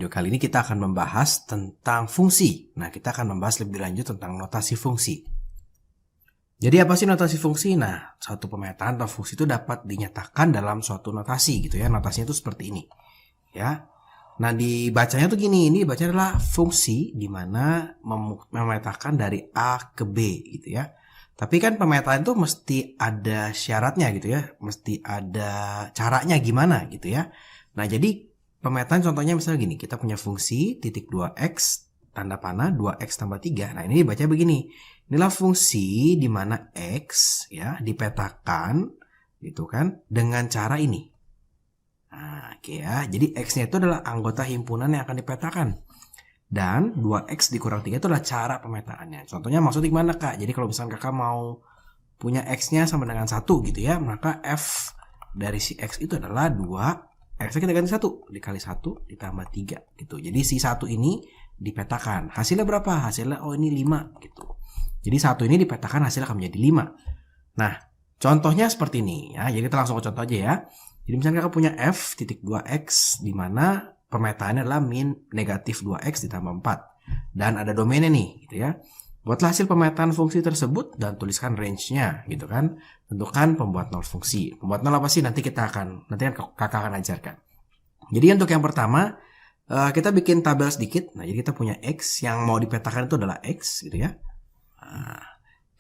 video kali ini kita akan membahas tentang fungsi. Nah, kita akan membahas lebih lanjut tentang notasi fungsi. Jadi apa sih notasi fungsi? Nah, suatu pemetaan atau fungsi itu dapat dinyatakan dalam suatu notasi gitu ya. Notasinya itu seperti ini. Ya. Nah, dibacanya tuh gini. Ini dibacanya adalah fungsi di mana memetakan dari A ke B gitu ya. Tapi kan pemetaan itu mesti ada syaratnya gitu ya. Mesti ada caranya gimana gitu ya. Nah, jadi pemetaan contohnya misalnya gini, kita punya fungsi titik 2x tanda panah 2x tambah 3. Nah, ini dibaca begini. Inilah fungsi di mana x ya dipetakan gitu kan dengan cara ini. Nah, oke ya. Jadi x-nya itu adalah anggota himpunan yang akan dipetakan. Dan 2x dikurang 3 itu adalah cara pemetaannya. Contohnya maksudnya gimana, Kak? Jadi kalau misalnya Kakak mau punya x-nya sama dengan 1 gitu ya, maka f dari si x itu adalah 2. X-nya kita ganti 1 dikali 1 ditambah 3 gitu. Jadi si 1 ini dipetakan. Hasilnya berapa? Hasilnya ini 5 gitu. Jadi 1 ini dipetakan hasilnya akan menjadi 5. Nah, contohnya seperti ini ya. Jadi kita langsung ke contoh aja ya. Jadi misalnya kakak punya f titik 2x di mana pemetaannya adalah min negatif 2x ditambah 4. Dan ada domainnya nih gitu ya. Buatlah hasil pemetaan fungsi tersebut dan tuliskan range-nya gitu kan. Tentukan pembuat nol fungsi. Pembuat nol apa sih? Nanti kakak akan ajarkan. Jadi untuk yang pertama kita bikin tabel sedikit. Nah, jadi kita punya x yang mau dipetakan itu adalah x gitu ya. Nah,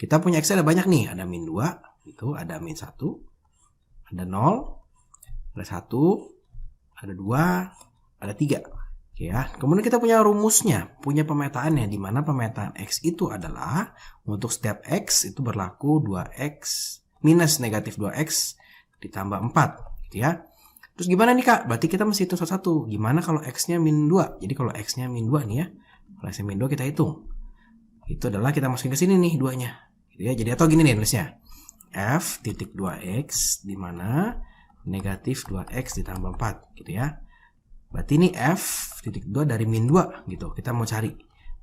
kita punya x ada banyak nih. Ada min 2 gitu, ada min 1, ada 0, ada 1, ada 2, ada 3. Oke ya. Kemudian kita punya rumusnya, punya pemetaannya di mana pemetaan x itu adalah untuk setiap x itu berlaku 2x minus negatif 2x ditambah 4 gitu ya. Terus gimana nih, Kak? Berarti kita mesti hitung satu-satu. Gimana kalau x-nya min 2? Jadi kalau x-nya min 2 nih ya. Kalau x-nya min 2 kita hitung. Itu adalah kita masukin ke sini nih 2-nya. Gitu ya. Jadi atau gini nih nulisnya. F titik 2x di mana negatif 2x ditambah 4 gitu ya. Berarti ini f titik 2 dari min 2 gitu. Kita mau cari.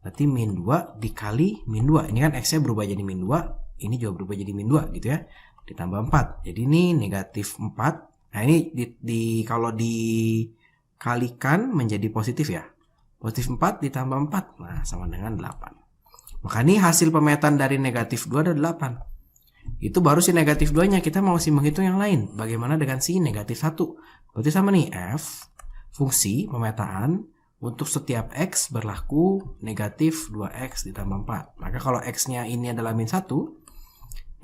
Berarti min 2 dikali min 2. Ini kan x-nya berubah jadi min 2. Ini juga berubah jadi min 2 gitu ya. Ditambah 4. Jadi ini negatif 4. Nah ini kalau dikalikan menjadi positif ya. Positif 4 ditambah 4. Nah sama dengan 8. Maka ini hasil pemetaan dari negatif 2 adalah 8. Itu baru si negatif 2-nya. Kita mau masih menghitung yang lain. Bagaimana dengan si negatif 1? Berarti sama nih f fungsi pemetaan untuk setiap x berlaku negatif 2x ditambah 4. Maka kalau x-nya ini adalah min 1,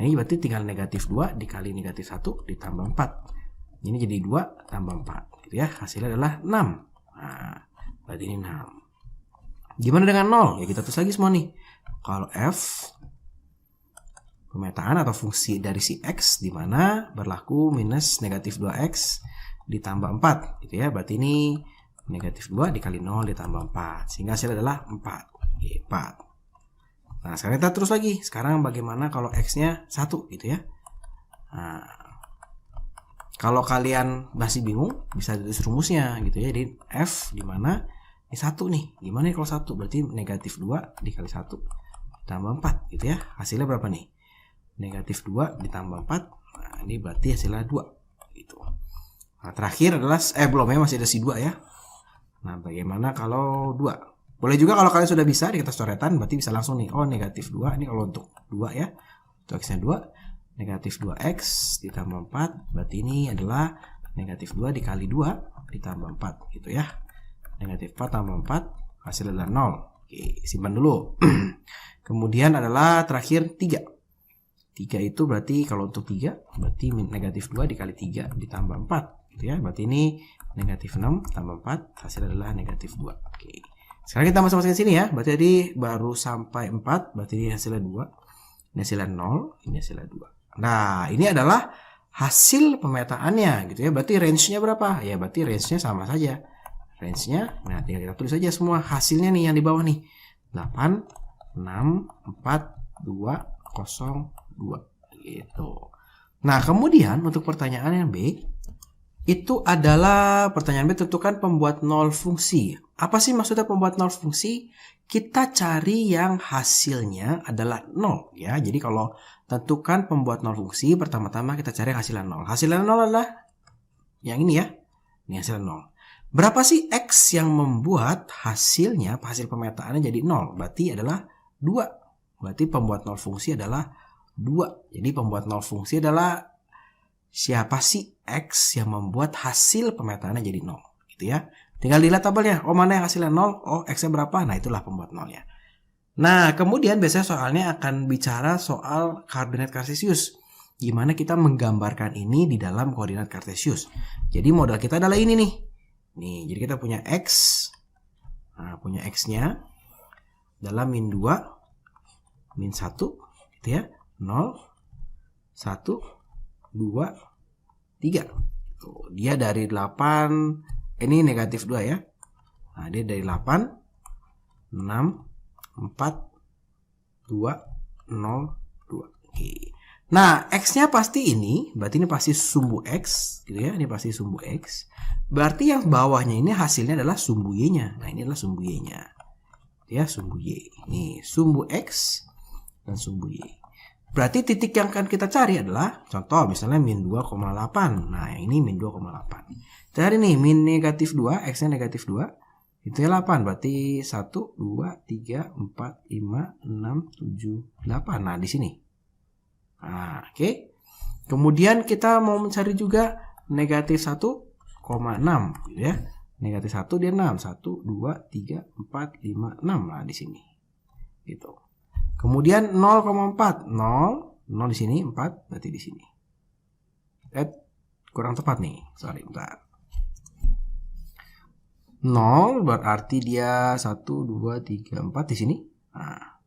ini berarti tinggal negatif 2 dikali negatif 1 ditambah 4. Ini jadi 2 tambah 4. Gitu ya. Hasilnya adalah 6. Nah, berarti ini 6. Gimana dengan 0? Ya kita tulis lagi semua nih. Kalau f pemetaan atau fungsi dari si x di mana berlaku minus negatif 2x ditambah 4 gitu ya. Berarti ini negatif 2 dikali 0 ditambah 4. Sehingga hasilnya adalah 4. Oke, 4. Nah, sekarang kita terus lagi. Sekarang bagaimana kalau x-nya 1 gitu ya. Nah, kalau kalian masih bingung bisa tulis rumusnya gitu ya. Jadi f di mana ini 1 nih. Gimana nih kalau 1? Berarti negatif 2 dikali 1 ditambah 4 gitu ya. Hasilnya berapa nih? Negatif 2 ditambah 4. Nah, ini berarti hasilnya 2 gitu. Nah, terakhir adalah belum ya, masih ada si 2 ya. Nah, bagaimana kalau 2? Boleh juga kalau kalian sudah bisa di kertas coretan, berarti bisa langsung nih. Oh, negatif 2 ini kalau untuk 2 ya. Untuk x-nya 2, negatif 2x ditambah 4, berarti ini adalah negatif 2 dikali 2 ditambah 4 gitu ya. Negatif 4 tambah 4 hasilnya adalah 0. Oke, simpan dulu. Kemudian adalah terakhir 3. 3 itu berarti kalau untuk 3 berarti negatif 2 dikali 3 ditambah 4 gitu ya. Berarti ini negatif 6 tambah 4 hasilnya adalah negatif 2. Oke. Sekarang kita masuk-masukin sini ya. Berarti tadi baru sampai 4, berarti ini hasilnya 2. Ini hasilnya 0, ini hasilnya 2. Nah, ini adalah hasil pemetaannya gitu ya. Berarti range-nya berapa? Ya berarti range-nya sama saja. Range-nya, nah tinggal kita tulis saja semua hasilnya nih yang di bawah nih. 8, 6, 4, 2, 0, 2 gitu. Nah, kemudian untuk pertanyaan yang B itu adalah pertanyaan B, tentukan pembuat nol fungsi. Apa sih maksudnya pembuat nol fungsi? Kita cari yang hasilnya adalah 0 ya. Jadi kalau tentukan pembuat nol fungsi, pertama-tama kita cari hasilnya 0. Hasilnya 0 adalah yang ini ya. Ini hasilnya 0. Berapa sih X yang membuat hasil pemetaannya jadi 0? Berarti adalah 2. Berarti pembuat 0 fungsi adalah 2. Jadi pembuat 0 fungsi adalah siapa sih X yang membuat hasil pemetaannya jadi 0? Gitu ya. Tinggal dilihat tabelnya. Oh, mana yang hasilnya 0? Oh, X-nya berapa? Nah, itulah pembuat 0-nya. Nah, kemudian biasanya soalnya akan bicara soal koordinat kartesius. Gimana kita menggambarkan ini di dalam koordinat kartesius. Jadi modal kita adalah ini nih. Nih, jadi kita punya X. Nah, punya X-nya dalam min 2, min 1, gitu ya. 0, 1, 2, 3. Tuh, dia dari 8, ini negatif 2 ya. Nah, dia dari 8, 6, 4, 2, 0, 2. Oke. Nah, X-nya pasti ini, berarti ini pasti sumbu X, gitu ya. Ini pasti sumbu X. Berarti yang bawahnya ini hasilnya adalah sumbu Y-nya. Nah, ini adalah sumbu Y-nya. Ya, sumbu Y. Ini sumbu X dan sumbu Y. Berarti titik yang akan kita cari adalah, contoh misalnya min 2,8. Nah, yang ini min 2,8. Cari nih, min negatif 2, X-nya negatif 2. Itu 8, berarti 1, 2, 3, 4, 5, 6, 7, 8. Nah, di sini. Nah, oke. Kemudian kita mau mencari juga negatif 1,6, gitu ya. Negatif 1 dia 6. 1, 2, 3, 4, 5, 6. Nah, di sini. Gitu. Kemudian 0,4. 0 di sini, 4 berarti di sini. Kurang tepat nih. Sorry, bentar. 0 berarti dia 1, 2, 3, 4 di sini. Nah.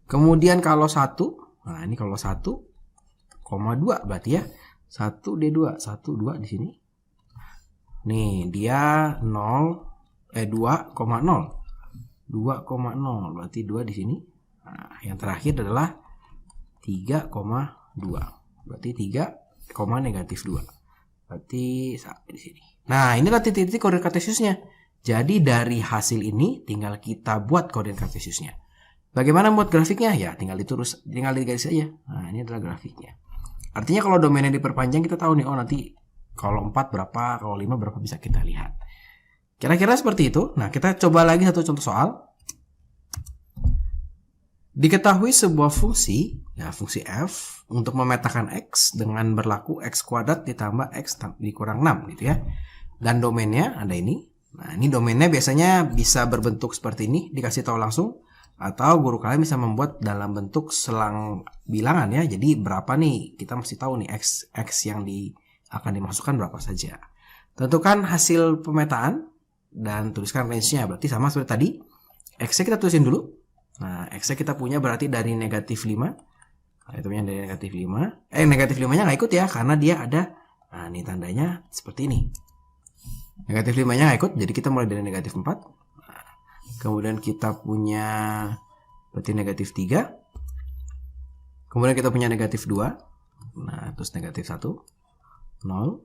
Kemudian kalau 1, nah ini kalau 1,2 berarti ya 1D2, 1, 2 di sini. Nih, dia 2,0. 2,0 berarti 2 di sini. Nah, yang terakhir adalah 3,2. Berarti 3, negatif 2. Berarti di sini. Nah, ini adalah titik-titik koordinat kartesiusnya. Jadi dari hasil ini tinggal kita buat koordinat kartesiusnya. Bagaimana buat grafiknya? Ya, tinggal digaris aja. Nah, ini adalah grafiknya. Artinya kalau domainnya diperpanjang kita tahu nih, oh nanti kalau 4 berapa, kalau 5 berapa bisa kita lihat. Kira-kira seperti itu. Nah, kita coba lagi satu contoh soal. Diketahui sebuah fungsi, ya fungsi f, untuk memetakan x dengan berlaku x kuadrat ditambah x dikurang 6 gitu ya. Dan domainnya ada ini. Nah, ini domainnya biasanya bisa berbentuk seperti ini, dikasih tahu langsung. Atau guru kalian bisa membuat dalam bentuk selang bilangan ya. Jadi berapa nih, kita mesti tahu nih x yang akan dimasukkan berapa saja. Tentukan hasil pemetaan dan tuliskan range-nya. Berarti sama seperti tadi. X-nya kita tulisin dulu. Nah, X-nya kita punya berarti dari negatif 5. Nah, itu punya dari negatif 5. Negatif 5-nya nggak ikut ya, karena dia ada. Nah, ini tandanya seperti ini. Negatif 5-nya nggak ikut, jadi kita mulai dari negatif 4. Nah, kemudian kita punya berarti negatif 3. Kemudian kita punya negatif 2. Nah, terus negatif 1. 0.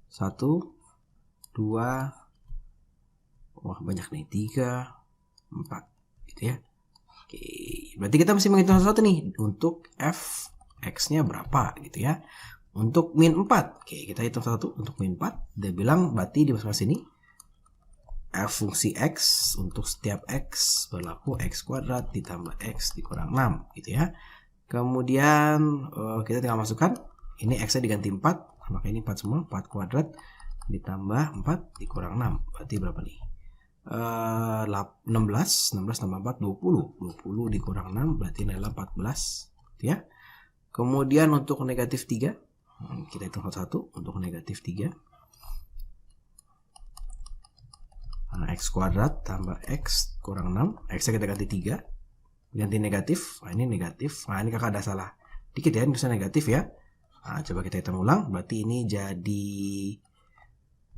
1. 2. Wah, banyak nih. 3. 4. Gitu ya. Oke, berarti kita mesti menghitung sesuatu nih untuk f x-nya berapa gitu ya. Untuk min 4, oke kita hitung satu untuk min 4. Dia bilang berarti di masuk sini f fungsi x untuk setiap x berlaku x kuadrat ditambah x dikurang 6 gitu ya. Kemudian kita tinggal masukkan ini x-nya diganti 4, maka ini 4 semua, 4 kuadrat ditambah 4 dikurang 6. Berarti berapa nih? 16 tambah 4 20 dikurang 6 berarti adalah 14 gitu ya. Kemudian untuk negatif 3 kita hitung satu untuk negatif 3. Nah, x kuadrat tambah x kurang 6, x nya kita ganti 3 ganti negatif. Nah, ini negatif. Nah, ini kakak ada salah dikit ya, ini bisa negatif ya. Nah, coba kita hitung ulang, berarti ini jadi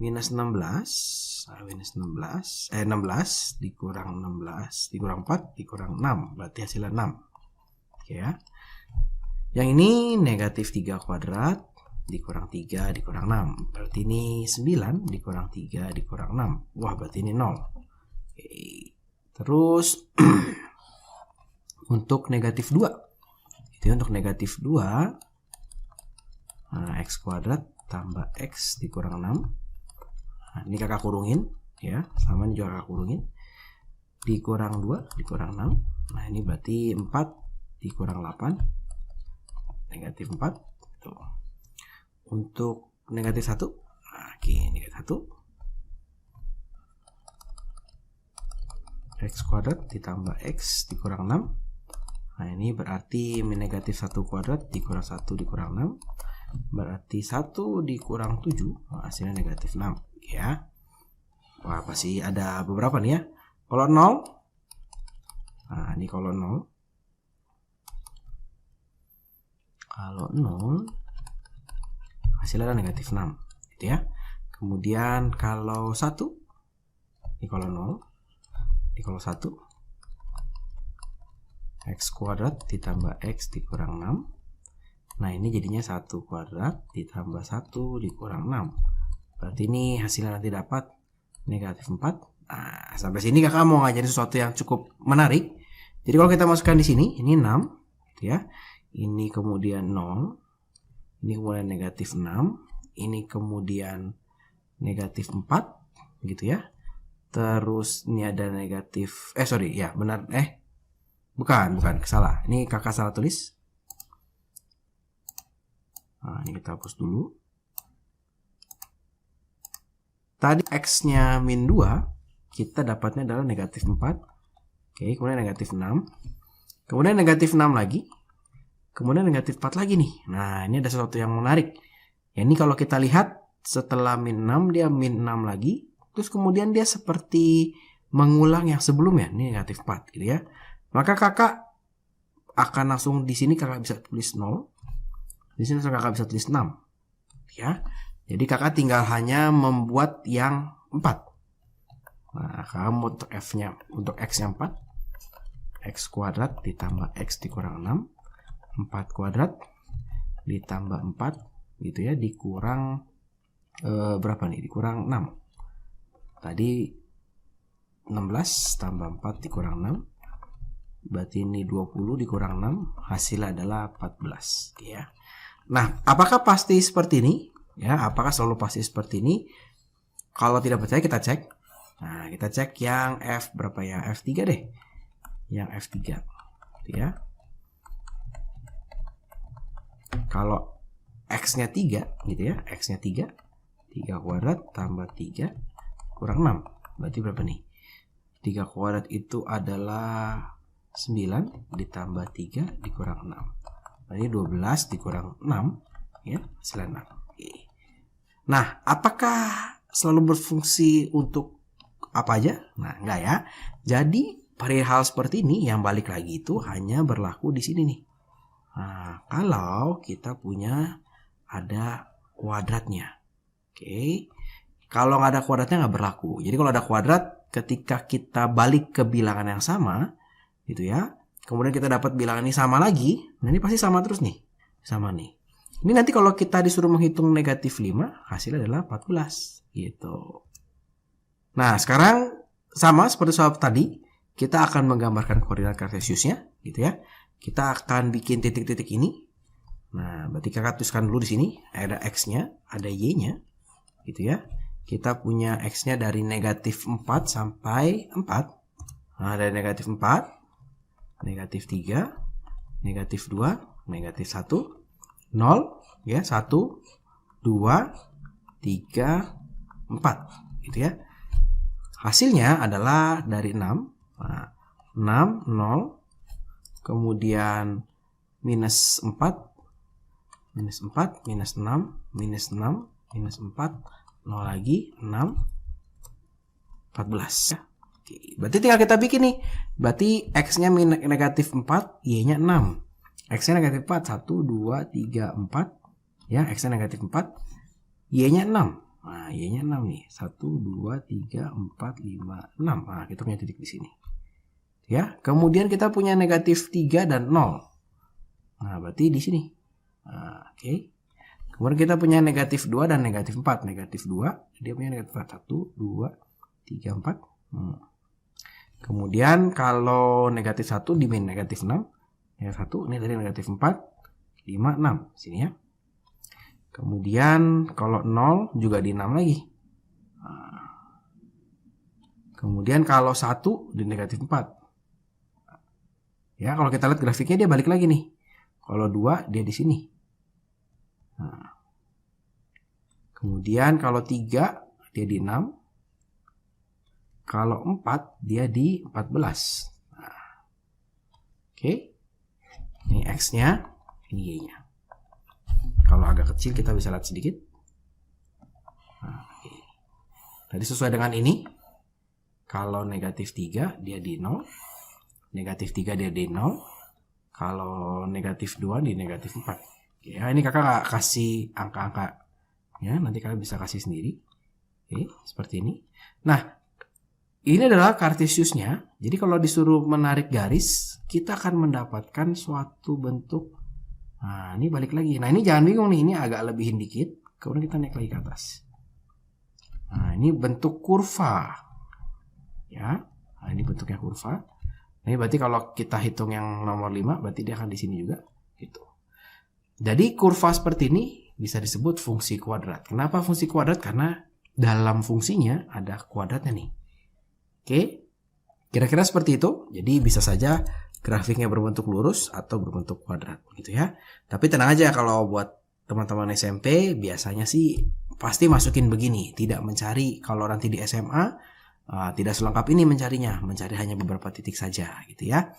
minus 16. Nah, minus 16 dikurang 16 dikurang 4 dikurang 6 berarti hasilnya 6. Oke ya. Yang ini negatif 3 kuadrat dikurang 3 dikurang 6 berarti ini 9 dikurang 3 dikurang 6. Wah, berarti ini 0. Oke. Terus untuk negatif 2 itu untuk negatif 2 x kuadrat tambah x dikurang 6. Nah, ini kakak kurungin ya, sama ini juga kakak kurungin. Dikurang 2 dikurang 6. Nah, ini berarti 4 dikurang 8 negatif 4. Tuh. Untuk negatif 1, nah, oke, negatif 1 x kuadrat ditambah x dikurang 6. Nah, ini berarti min negatif 1 kuadrat dikurang 1 dikurang 6. Berarti 1 dikurang 7. Nah, hasilnya negatif 6. Ya. Wah, pasti ada beberapa nih ya. Kalau 0. Nah, ini kalau 0. Kalau 0. Hasilnya adalah negatif 6. Gitu ya. Kemudian kalau 1. Ini kalau 0. Ini kalau 1. X kuadrat ditambah X dikurang 6. Nah, ini jadinya 1 kuadrat ditambah 1 dikurang 6. Berarti ini hasilnya nanti dapat negatif 4. Nah, sampai sini kakak mau ngajarin sesuatu yang cukup menarik. Jadi kalau kita masukkan di sini, ini 6. Gitu ya. Ini kemudian 0. Ini kemudian negatif 6. Ini kemudian negatif 4. Gitu ya. Terus ini ada negatif, ya benar, bukan, salah. Ini kakak salah tulis. Nah, ini kita hapus dulu. Tadi x-nya min 2, kita dapatnya adalah negatif 4. Oke, kemudian negatif 6. Kemudian negatif 6 lagi. Kemudian negatif 4 lagi nih. Nah, ini ada sesuatu yang menarik. Ya, ini kalau kita lihat setelah min 6, dia min 6 lagi. Terus kemudian dia seperti mengulang yang sebelumnya, ini negatif 4 gitu ya. Maka kakak akan langsung di sini kakak bisa tulis 0. Di sini kakak bisa tulis 6. Ya. Jadi kakak tinggal hanya membuat yang 4. Nah, kamu untuk f-nya, untuk x-nya 4. X kuadrat ditambah x dikurang 6. 4 kuadrat ditambah 4 gitu ya, dikurang berapa nih? Dikurang 6. Tadi 16 tambah 4 dikurang 6. Berarti ini 20 dikurang 6. Hasilnya adalah 14. Ya. Nah, apakah pasti seperti ini? Ya, apakah selalu pasti seperti ini? Kalau tidak percaya kita cek. Nah, kita cek yang F berapa ya? F3 deh. Yang F3. Ya. Kalau X-nya 3 gitu ya. X-nya 3. 3 kuadrat tambah 3. Kurang 6. Berarti berapa nih? 3 kuadrat itu adalah 9 ditambah 3 dikurang 6. Berarti 12 dikurang 6. Ya, hasilnya 6. Oke. Nah, apakah selalu berfungsi untuk apa aja? Nah, enggak ya. Jadi, perihal seperti ini yang balik lagi itu hanya berlaku di sini nih. Nah, kalau kita punya ada kuadratnya. Oke. Kalau nggak ada kuadratnya nggak berlaku. Jadi kalau ada kuadrat, ketika kita balik ke bilangan yang sama, gitu ya. Kemudian kita dapat bilangan ini sama lagi. Nah, ini pasti sama terus nih. Sama nih. Ini nanti kalau kita disuruh menghitung negatif 5, hasilnya adalah 14. Gitu. Nah, sekarang sama seperti soal tadi. Kita akan menggambarkan koordinat kartesiusnya. Gitu ya. Kita akan bikin titik-titik ini. Nah, berarti kakak tuliskan dulu di sini. Ada X-nya, ada Y-nya. Gitu ya. Kita punya X-nya dari negatif 4 sampai 4. Nah, dari negatif 4, negatif 3, negatif 2, negatif 1, 0, ya, 1, 2, 3, 4. Gitu ya. Hasilnya adalah dari 6. Nah, 6, 0, kemudian minus 4, minus 4, minus 6, minus 6, minus 4, 0 lagi, 6, 14 ya. Oke, berarti tinggal kita bikin nih. Berarti X-nya negatif 4, Y-nya 6. X-nya negatif 4, 1, 2, 3, 4. Ya, X-nya negatif 4, Y-nya 6. Nah, Y-nya 6 nih. 1, 2, 3, 4, 5, 6. Nah, kita punya titik di sini. Ya, kemudian kita punya negatif 3 dan 0. Nah, berarti di sini. Nah, oke. Kemudian kita punya negatif 2 dan negatif 4. Negatif 2, dia punya negatif 4. 1, 2, 3, 4. Kemudian kalau negatif 1 dimin negatif 6. Negatif 1, ini dari negatif 4, 5, 6. Sini ya. Kemudian kalau 0 juga di 6 lagi. Kemudian kalau 1 di negatif 4. Ya, kalau kita lihat grafiknya dia balik lagi nih. Kalau 2 dia di sini. Nah. Kemudian kalau 3 dia di 6. Kalau 4 dia di 14. Nah. Oke. Ini X-nya, ini Y-nya. Kalau agak kecil kita bisa lihat sedikit. Nah, oke. Tadi sesuai dengan ini. Kalau negatif 3 dia di 0. Negatif 3 dia di 0. Kalau negatif 2 di negatif 4. Ya, ini kakak nggak kasih angka-angka. Ya, nanti kalian bisa kasih sendiri. Oke, seperti ini. Nah, ini adalah Cartesiusnya. Jadi kalau disuruh menarik garis, kita akan mendapatkan suatu bentuk. Nah, ini balik lagi. Nah, ini jangan bingung nih. Ini agak lebihin dikit. Kemudian kita naik lagi ke atas. Nah, ini bentuk kurva. Ya, nah, ini bentuknya kurva. Ini berarti kalau kita hitung yang nomor 5, berarti dia akan di sini juga. Gitu. Jadi kurva seperti ini bisa disebut fungsi kuadrat. Kenapa fungsi kuadrat? Karena dalam fungsinya ada kuadratnya nih. Oke, kira-kira seperti itu. Jadi bisa saja grafiknya berbentuk lurus atau berbentuk kuadrat, gitu ya. Tapi tenang aja, kalau buat teman-teman SMP biasanya sih pasti masukin begini. Tidak mencari, kalau nanti di SMA tidak selengkap ini mencarinya, mencari hanya beberapa titik saja, gitu ya.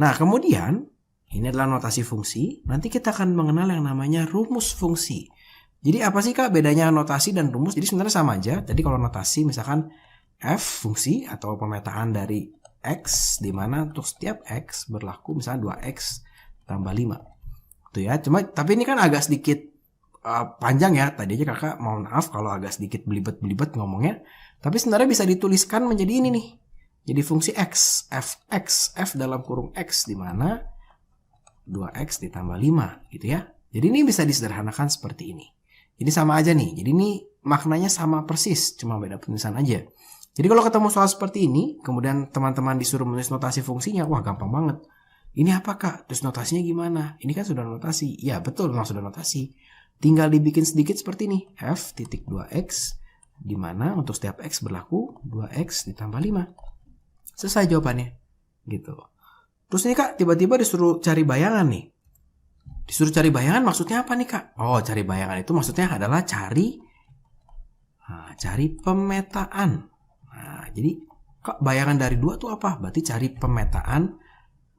Nah, kemudian ini adalah notasi fungsi. Nanti kita akan mengenal yang namanya rumus fungsi. Jadi apa sih Kak bedanya notasi dan rumus? Jadi sebenarnya sama aja. Jadi kalau notasi misalkan f fungsi atau pemetaan dari x, di mana untuk setiap x berlaku misalnya 2x tambah 5. Tuh ya. Cuma tapi ini kan agak sedikit panjang ya. Tadi aja kakak mohon maaf kalau agak sedikit belibet-belibet ngomongnya. Tapi sebenarnya bisa dituliskan menjadi ini nih. Jadi fungsi x, fx, f dalam kurung x, di mana 2x ditambah 5 gitu ya. Jadi ini bisa disederhanakan seperti ini. Jadi sama aja nih. Jadi ini maknanya sama persis, cuma beda penulisan aja. Jadi kalau ketemu soal seperti ini, kemudian teman-teman disuruh menulis notasi fungsinya, wah gampang banget. Ini apa Kak? Terus notasinya gimana? Ini kan sudah notasi. Ya betul, memang sudah notasi. Tinggal dibikin sedikit seperti ini. F titik 2x, di mana untuk setiap x berlaku 2x ditambah 5. Selesai jawabannya. Gitu. Terus ini Kak, tiba-tiba disuruh cari bayangan nih. Disuruh cari bayangan maksudnya apa nih Kak? Oh, cari bayangan itu maksudnya adalah cari pemetaan. Nah, jadi Kak, bayangan dari 2 tuh apa? Berarti cari pemetaan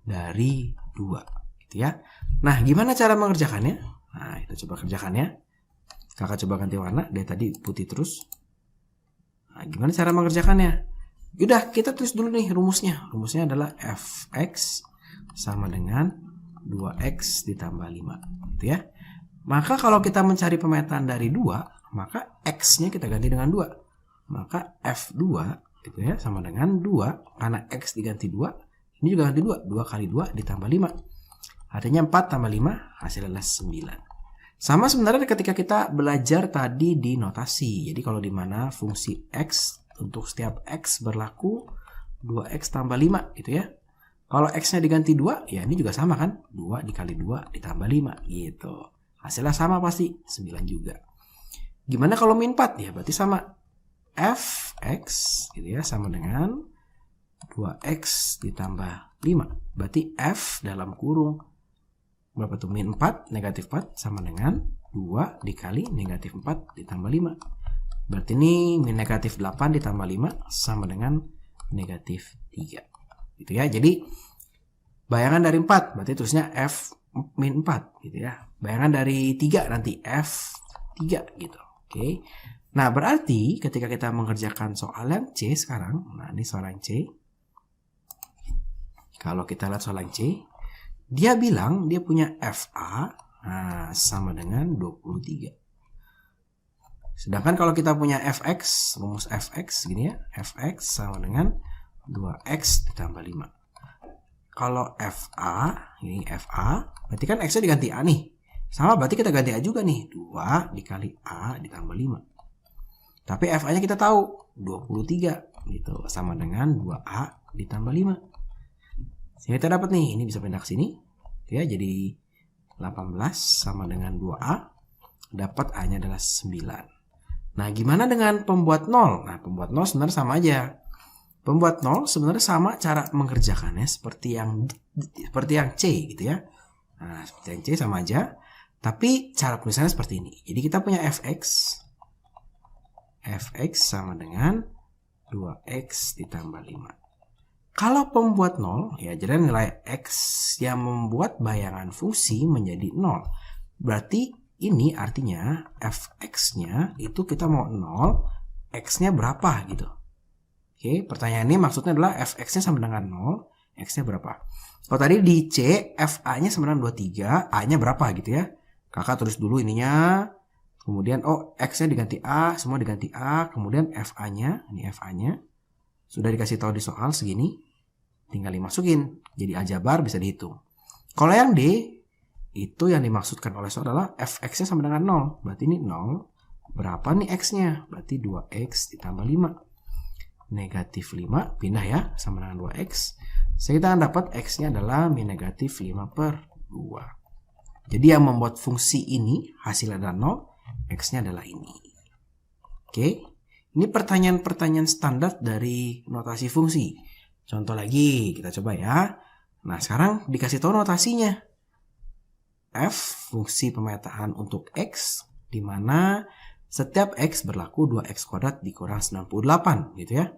dari 2. Gitu ya. Nah, gimana cara mengerjakannya? Nah, kita coba kerjakannya. Kakak coba ganti warna. Dari tadi putih terus. Nah, gimana cara mengerjakannya? Yaudah, kita tulis dulu nih rumusnya. Rumusnya adalah fx sama dengan 2x ditambah 5. Gitu ya. Maka kalau kita mencari pemetaan dari 2, maka x-nya kita ganti dengan 2. Maka f2 gitu ya sama dengan 2. Karena x diganti 2, ini juga ganti 2. 2 kali 2 ditambah 5. Artinya 4 tambah 5 hasilnya adalah 9. Sama sebenarnya ketika kita belajar tadi di notasi. Jadi kalau di mana fungsi x untuk setiap x berlaku 2x tambah 5 gitu ya. Kalau x-nya diganti 2, ya ini juga sama kan? 2 dikali 2 ditambah 5 gitu. Hasilnya sama pasti, 9 juga. Gimana kalau min 4? Ya berarti sama. Fx gitu ya sama dengan 2x ditambah 5. Berarti f dalam kurung berapa tuh? Min 4, negatif 4 sama dengan 2 dikali negatif 4 ditambah 5. Berarti ini min negatif 8 ditambah 5 sama dengan negatif 3. Gitu ya. Jadi bayangan dari 4 berarti terusnya f min 4 gitu ya. Bayangan dari 3 nanti f 3 gitu. Oke. Nah, berarti ketika kita mengerjakan soal yang C sekarang, nah ini soal yang C. Kalau kita lihat soal yang C, dia bilang dia punya FA sama dengan 23. Sedangkan kalau kita punya fx, rumus fx gini ya, fx sama dengan 2x ditambah 5. Kalau FA, ini FA, berarti kan x-nya diganti A nih. Sama berarti kita ganti A juga nih, 2 dikali A ditambah 5. Tapi FA-nya kita tahu, 23 gitu, sama dengan 2A ditambah 5. Sehingga kita dapat nih, ini bisa pindah ke sini. Ya, jadi 18 sama dengan 2A. Dapat A-nya adalah 9. Nah, gimana dengan pembuat 0? Nah, pembuat 0 sebenarnya sama aja. Pembuat 0 sebenarnya sama cara mengerjakannya seperti yang C gitu ya. Nah, seperti yang C sama aja. Tapi cara tulisannya seperti ini. Jadi kita punya fx sama dengan 2x ditambah 5. Kalau pembuat 0, ya jadi nilai x yang membuat bayangan fungsi menjadi 0. Berarti ini artinya fx-nya itu kita mau 0, x-nya berapa gitu. Oke, pertanyaan ini maksudnya adalah fx-nya sama dengan 0, x-nya berapa. Kalau tadi di C, fa-nya sama dengan 23, a-nya berapa gitu ya. Kakak tulis dulu ininya, kemudian x-nya diganti a, semua diganti a, kemudian fa-nya, ini fa-nya, sudah dikasih tahu di soal segini, tinggal dimasukin, jadi aljabar bisa dihitung. Kalau yang D, itu yang dimaksudkan oleh soal adalah fx-nya sama dengan 0, berarti ini 0, berapa nih x-nya, berarti 2x ditambah 5. Negatif 5, pindah ya, sama dengan 2x. Sehingga kita akan dapat x-nya adalah min negatif 5/2. Jadi yang membuat fungsi ini hasilnya adalah 0, x-nya adalah ini. Oke, ini pertanyaan-pertanyaan standar dari notasi fungsi. Contoh lagi, kita coba ya. Nah, sekarang dikasih tahu notasinya. F, fungsi pemetaan untuk x, di mana setiap x berlaku 2x² dikurang 98, gitu ya.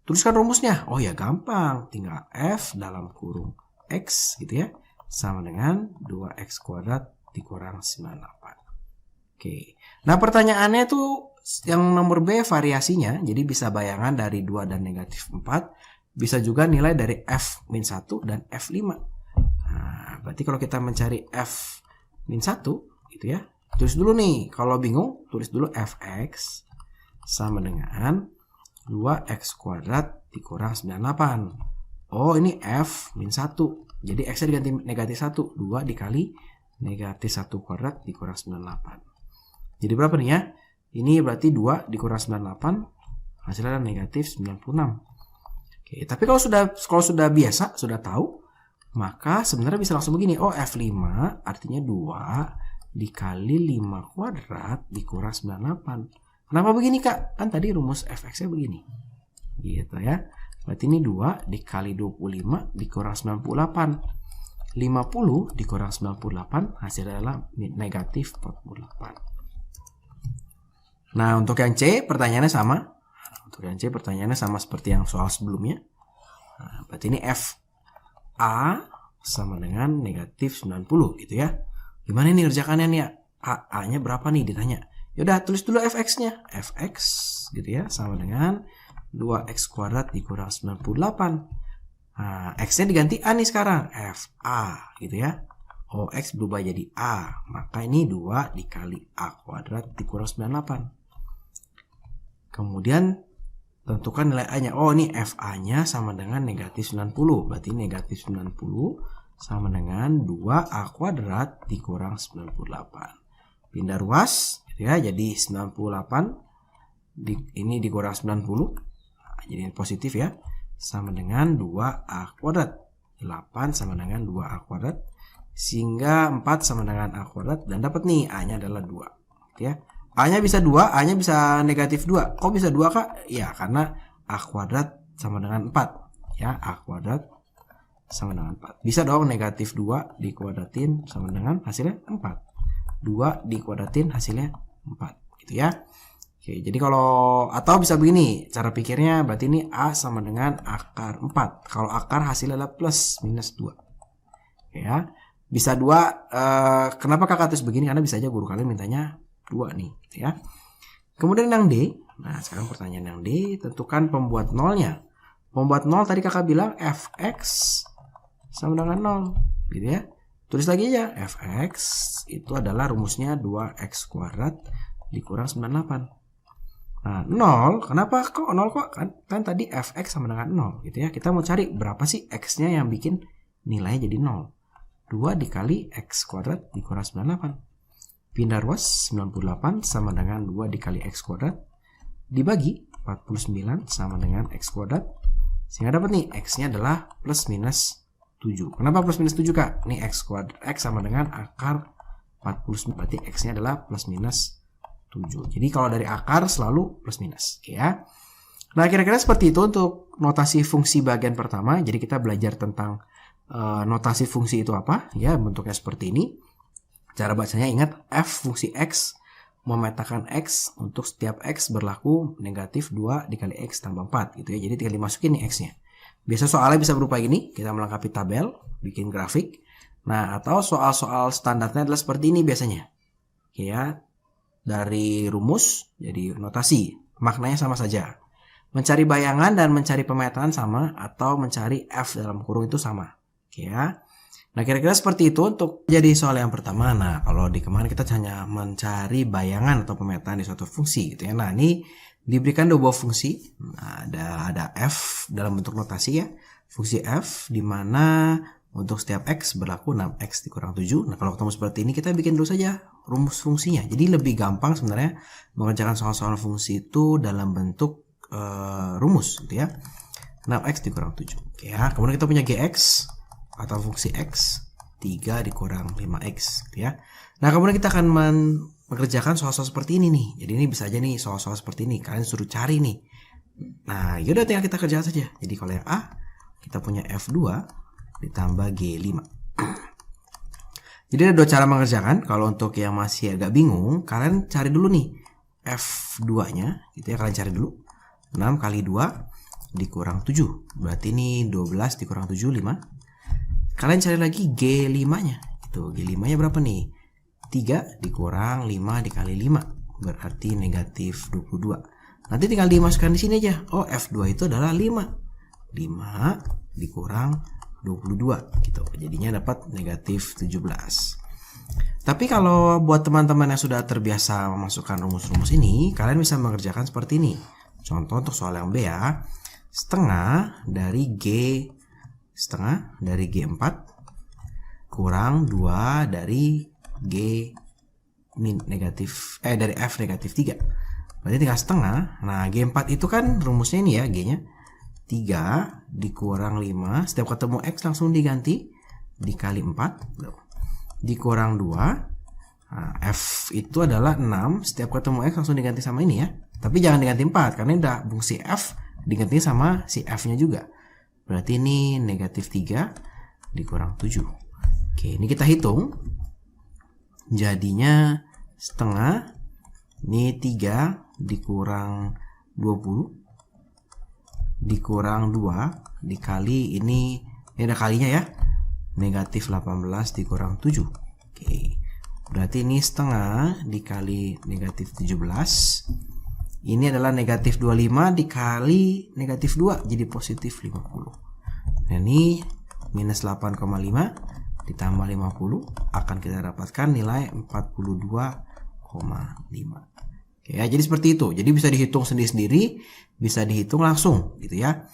Tuliskan rumusnya. Oh ya, gampang. Tinggal f dalam kurung x, gitu ya, sama dengan 2x² dikurang 98. Oke. Nah, pertanyaannya tuh yang nomor B variasinya. Jadi bisa bayangan dari 2 dan negatif 4. Bisa juga nilai dari f-1 dan f5. Nah, berarti kalau kita mencari f-1 gitu ya. Tulis dulu nih. Kalau bingung, tulis dulu fx sama dengan 2x² dikurang 98. Oh, ini f-1. Jadi x-nya diganti negatif 1. 2 dikali negatif 1² dikurang 98. Jadi berapa nih ya? Ini berarti 2 dikurang 98. Hasilnya negatif 96. Oke, tapi kalau sudah biasa, sudah tahu, maka sebenarnya bisa langsung begini. Oh, f5 artinya 2 dikali 5² dikurang 98. Kenapa begini, Kak? Kan tadi rumus fx-nya begini. Gitu ya. Berarti ini 2 dikali 25 dikurang 98. 50 dikurang 98 hasilnya adalah negatif 48. Nah, untuk yang C pertanyaannya sama. Untuk yang C pertanyaannya sama seperti yang soal sebelumnya. Nah, berarti ini FA sama dengan negatif 90 gitu ya. Gimana nih kerjakannya nih ya? A-nya berapa nih ditanya. Yaudah, tulis dulu fx-nya. Fx gitu ya, sama dengan 2x² dikurang 98. Nah, x-nya diganti A nih sekarang. Fa gitu ya. Oh, x berubah jadi A. Maka ini 2 dikali A² dikurang 98. Kemudian tentukan nilai A-nya. Oh, ini FA-nya sama dengan negatif 90. Berarti negatif 90 sama dengan 2A² dikurang 98. Pindah ruas. Ya, jadi 98 ini dikurang 90, nah, jadi positif ya, sama dengan 2A². 8 sama dengan 2A², sehingga 4 sama dengan A², dan dapat nih A-nya adalah 2 ya. A-nya bisa 2, A-nya bisa negatif 2. Kok bisa 2, Kak? Ya, karena A² sama dengan 4 ya, A² sama dengan 4. Bisa dong negatif 2 dikuadratin sama dengan hasilnya 4. 2 dikuadratin hasilnya 4 gitu ya. Oke, jadi kalau atau bisa begini cara pikirnya, berarti ini A sama dengan akar 4. Kalau akar hasilnya adalah plus minus 2. Oke ya. Bisa 2, kenapa kakak tulis begini? Karena bisa aja guru kalian mintanya 2 nih gitu ya. Kemudian yang D. Nah, sekarang pertanyaan yang D, tentukan pembuat nolnya. Pembuat 0 tadi kakak bilang fx sama dengan 0 gitu ya. Tulis lagi aja, fx itu adalah rumusnya 2x² dikurang 98. Nah, 0, kenapa kok 0 kok? Kan tadi fx sama dengan 0 gitu ya. Kita mau cari berapa sih x-nya yang bikin nilainya jadi 0. 2 dikali x² dikurang 98. Pindah ruas, 98 sama dengan 2 dikali x² dibagi 49 sama dengan x². Sehingga dapat nih, x-nya adalah plus minus 7. Kenapa plus minus 7, Kak? Ini x sama dengan akar 49. Berarti x-nya adalah plus minus 7. Jadi kalau dari akar selalu plus minus. Oke ya. Nah, kira-kira seperti itu untuk notasi fungsi bagian pertama. Jadi kita belajar tentang notasi fungsi itu apa. Ya, bentuknya seperti ini. Cara bacanya ingat f fungsi x memetakan x untuk setiap x berlaku negatif 2 dikali x tambah 4 gitu ya. Jadi tinggal dimasukin nih x-nya. Biasa soalnya bisa berupa gini. Kita melengkapi tabel, bikin grafik. Nah, atau soal-soal standarnya adalah seperti ini biasanya. Oke ya. Dari rumus jadi notasi. Maknanya sama saja. Mencari bayangan dan mencari pemetaan sama atau mencari f dalam kurung itu sama. Oke ya. Nah, kira-kira seperti itu untuk jadi soal yang pertama. Nah, kalau di kemarin kita hanya mencari bayangan atau pemetaan di suatu fungsi gitu ya. Nah, ini diberikan dua buah fungsi. Nah, ada f dalam bentuk notasi ya. Fungsi f di mana untuk setiap x berlaku 6x dikurang 7. Nah, kalau ketemu seperti ini kita bikin dulu saja rumus fungsinya. Jadi lebih gampang sebenarnya mengerjakan soal-soal fungsi itu dalam bentuk rumus gitu ya. 6x dikurang 7. Oke ya. Kemudian kita punya gx atau fungsi x 3 dikurang 5x gitu ya. Nah, kemudian kita akan mengerjakan soal-soal seperti ini nih. Jadi ini bisa aja nih soal-soal seperti ini. Kalian suruh cari nih. Nah, yaudah tinggal kita kerjakan saja. Jadi kalau yang A kita punya f2 ditambah G5. Jadi ada dua cara mengerjakan. Kalau untuk yang masih agak bingung, kalian cari dulu nih F2-nya, gitu ya. Kalian cari dulu. 6 kali 2 dikurang 7. Berarti ini 12 dikurang 7, 5. Kalian cari lagi G5-nya. Itu G5-nya berapa nih? 3 dikurang 5 dikali 5. Berarti negatif 22. Nanti tinggal dimasukkan di sini aja. Oh, F2 itu adalah 5. 5 dikurang 22 gitu. Jadinya dapat negatif 17. Tapi kalau buat teman-teman yang sudah terbiasa memasukkan rumus-rumus ini, kalian bisa mengerjakan seperti ini. Contoh untuk soal yang B ya. Setengah dari G4 kurang 2 dari dari F negatif 3. Berarti tinggal setengah. Nah, G4 itu kan rumusnya ini ya, G-nya 3 dikurang 5, setiap ketemu X langsung diganti dikali 4 dikurang 2. Nah, F itu adalah 6, setiap ketemu X langsung diganti sama ini ya. Tapi jangan diganti 4 karena udah fungsi F diganti sama si F-nya juga. Berarti ini negatif 3 dikurang 7. Oke, ini kita hitung. Jadinya setengah ini 3 dikurang 20 dikurang 2 dikali ini ada kalinya ya, negatif 18 dikurang 7. Oke, berarti ini setengah dikali negatif 17. Ini adalah negatif 25 dikali negatif 2 jadi positif 50. Nah, ini minus 8,5 ditambah 50 akan kita dapatkan nilai 42,5. Oke ya, jadi seperti itu. Jadi bisa dihitung sendiri-sendiri, bisa dihitung langsung gitu ya.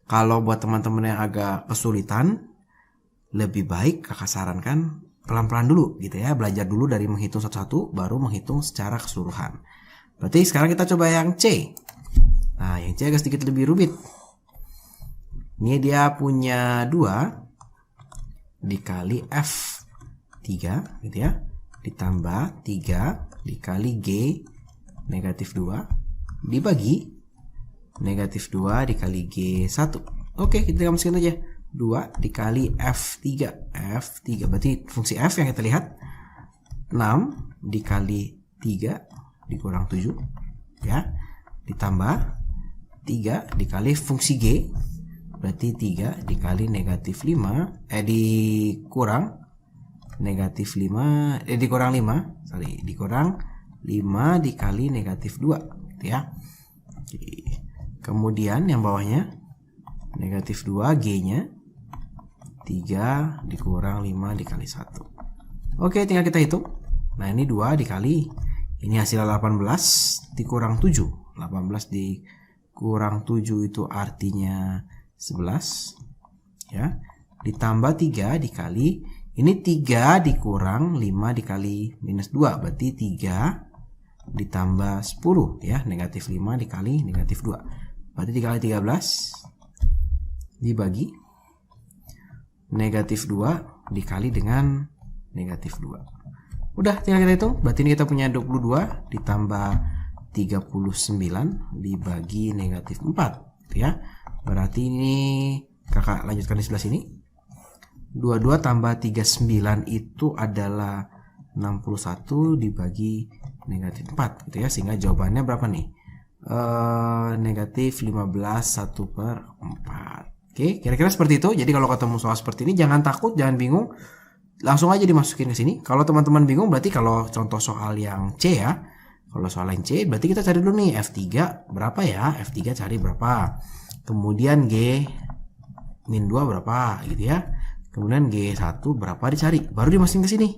Kalau buat teman-teman yang agak kesulitan, lebih baik kakak sarankan pelan-pelan dulu gitu ya. Belajar dulu dari menghitung satu-satu, baru menghitung secara keseluruhan. Berarti sekarang kita coba yang C. Nah, yang C agak sedikit lebih rumit. Ini dia punya 2 dikali F3 gitu ya. Ditambah 3 dikali G negatif 2 dibagi negatif 2 dikali G1. Oke, kita masukin aja 2 dikali F3. F3 berarti fungsi F yang kita lihat 6 dikali 3 dikurang 7 ya, ditambah 3 dikali fungsi G berarti 3 dikali negatif 5 dikurang negatif 5 dikurang 5 dikurang 5 dikali negatif 2 gitu ya. Kemudian yang bawahnya negatif 2 G-nya 3 dikurang 5 dikali 1. Oke, tinggal kita hitung. Nah, ini 2 dikali ini hasilnya 18 dikurang 7. 18 dikurang 7 itu artinya 11 ya. Ditambah 3 dikali ini 3 dikurang 5 dikali minus 2 berarti 3 ditambah 10 ya, negatif 5 dikali negatif 2 berarti dikali 13 dibagi negatif 2 dikali dengan negatif 2. Udah, tinggal kita hitung. Berarti ini kita punya 22 ditambah 39 dibagi negatif 4 gitu ya. Berarti ini kakak lanjutkan di sebelah sini. 22 tambah 39 itu adalah 61 dibagi negatif 4 gitu ya. Sehingga jawabannya berapa nih? Negatif 15 1/4. Oke, kira-kira seperti itu. Jadi kalau ketemu soal seperti ini jangan takut, jangan bingung. Langsung aja dimasukin ke sini. Kalau teman-teman bingung berarti kalau contoh soal yang C ya. Kalau soal yang C berarti kita cari dulu nih F3 berapa ya? F3 cari berapa? Kemudian G min 2 berapa gitu ya. Kemudian G1 berapa dicari. Baru dimasukin ke sini.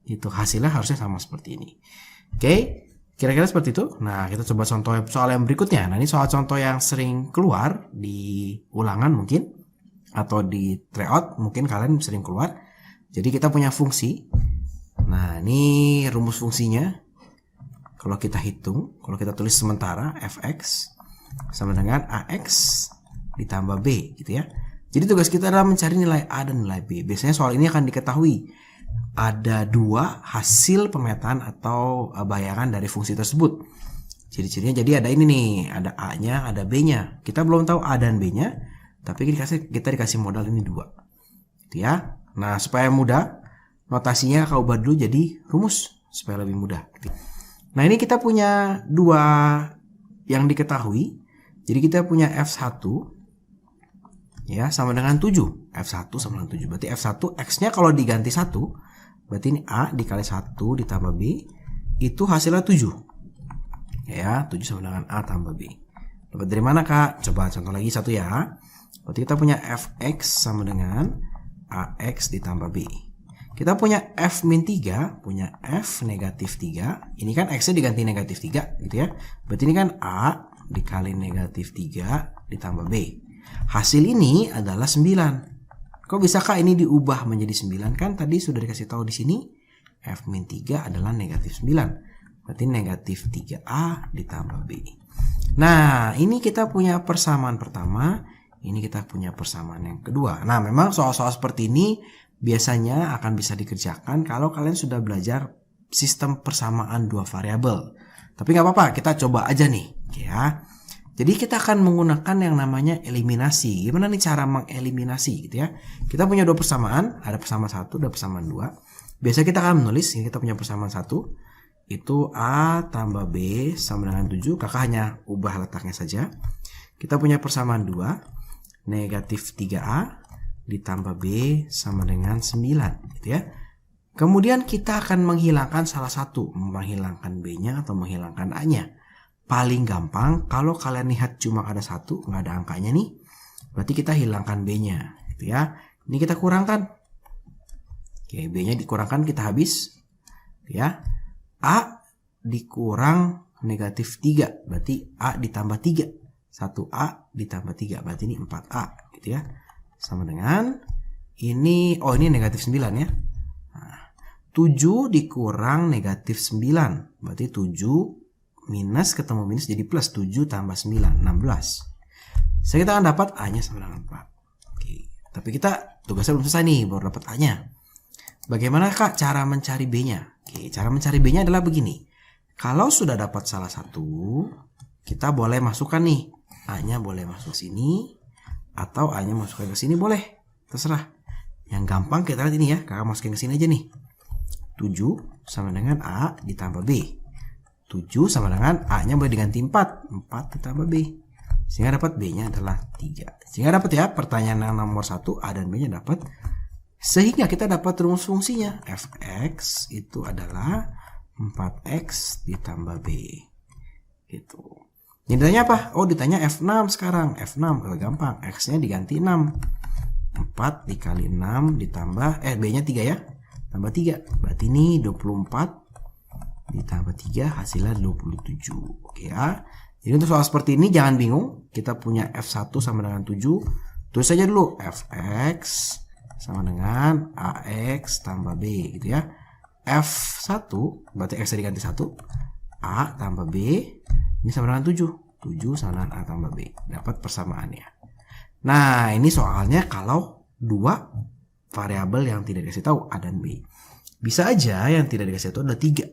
Itu hasilnya harusnya sama seperti ini. Oke, kira-kira seperti itu. Nah, kita coba contoh soal yang berikutnya. Nah, ini soal contoh yang sering keluar di ulangan mungkin atau di tryout mungkin kalian sering keluar. Jadi kita punya fungsi. Nah, ini rumus fungsinya. Kalau kita hitung, kalau kita tulis sementara fx sama dengan ax ditambah b gitu ya. Jadi tugas kita adalah mencari nilai a dan nilai b. Biasanya soal ini akan diketahui ada dua hasil pemetaan atau bayangan dari fungsi tersebut. Ciri-cirinya jadi ada ini nih, ada a-nya, ada b-nya. Kita belum tahu a dan b-nya, tapi kita dikasih modal ini dua. Gitu ya. Nah, supaya mudah, notasinya kau ubah dulu jadi rumus supaya lebih mudah. Nah, ini kita punya dua yang diketahui. Jadi kita punya F1 ya sama dengan 7. F1 sama dengan 7. Berarti F1 X-nya kalau diganti 1, berarti ini A dikali 1 ditambah B, itu hasilnya 7. Ya, 7 sama dengan A tambah B. Dapat dari mana, Kak? Coba contoh lagi satu ya. Berarti kita punya Fx sama dengan AX ditambah B. Kita punya F min 3, punya F negatif 3. Ini kan X-nya diganti negatif 3 gitu ya. Berarti ini kan A dikali negatif 3 ditambah B. Hasil ini adalah 9. Kok bisa Kak ini diubah menjadi 9? Kan tadi sudah dikasih tahu di sini F min 3 adalah negatif 9. Berarti negatif 3A ditambah B. Nah, ini kita punya persamaan pertama. Ini kita punya persamaan yang kedua. Nah, memang soal-soal seperti ini biasanya akan bisa dikerjakan kalau kalian sudah belajar sistem persamaan dua variabel. Tapi nggak apa-apa, kita coba aja nih, ya. Jadi kita akan menggunakan yang namanya eliminasi. Gimana nih cara mengeliminasi, gitu ya? Kita punya dua persamaan, ada persamaan 1, ada persamaan 2. Biasa kita akan menulis, ini kita punya persamaan 1, itu A tambah B sama dengan 7. Kakak hanya ubah letaknya saja. Kita punya persamaan 2, negatif 3A ditambah B sama dengan 9 gitu ya. Kemudian kita akan menghilangkan salah satu, menghilangkan B-nya atau menghilangkan A-nya. Paling gampang kalau kalian lihat cuma ada satu, nggak ada angkanya nih, berarti kita hilangkan B-nya gitu ya. Ini kita kurangkan. Oke, B-nya dikurangkan, kita habis ya. A dikurang negatif 3, berarti A ditambah 3. 1A ditambah 3, berarti ini 4A gitu ya. Sama dengan ini, ini negatif 9 ya. Nah, 7 dikurang negatif 9, berarti 7 minus ketemu minus jadi plus. 7 tambah 9, 16. Saya kita akan dapat A-nya sama dengan 4. Oke. Tapi kita tugasnya belum selesai nih, baru dapat A-nya. Bagaimana Kak cara mencari B-nya? Oke, cara mencari B-nya adalah begini. Kalau sudah dapat salah satu, kita boleh masukkan nih. A-nya boleh masuk sini, atau A-nya masukkan ke sini boleh, terserah. Yang gampang kita lihat ini ya, kakak masukin ke sini aja nih. 7 sama dengan A ditambah B. 7 sama dengan A-nya boleh diganti 4. 4 ditambah B. Sehingga dapat B-nya adalah 3. Sehingga dapat ya, pertanyaan yang nomor 1 A dan B-nya dapat. Sehingga kita dapat rumus fungsinya. Fx itu adalah 4x ditambah B. Gitu. Ini ditanya apa? Oh, ditanya F6 sekarang. F6 gampang. X-nya diganti 6. 4 dikali 6 ditambah B-nya 3 ya. Tambah 3. Berarti ini 24 ditambah 3 hasilnya 27. Oke ya. Jadi untuk soal seperti ini jangan bingung. Kita punya F1 sama dengan 7. Tulis saja dulu Fx sama dengan AX tambah B gitu ya. F1 berarti X diganti 1. A tambah B ini sama dengan 7. 7 sama dengan A tambah B. Dapat persamaannya. Nah, ini soalnya kalau dua variabel yang tidak dikasih tahu A dan B. Bisa aja yang tidak dikasih tahu ada 3.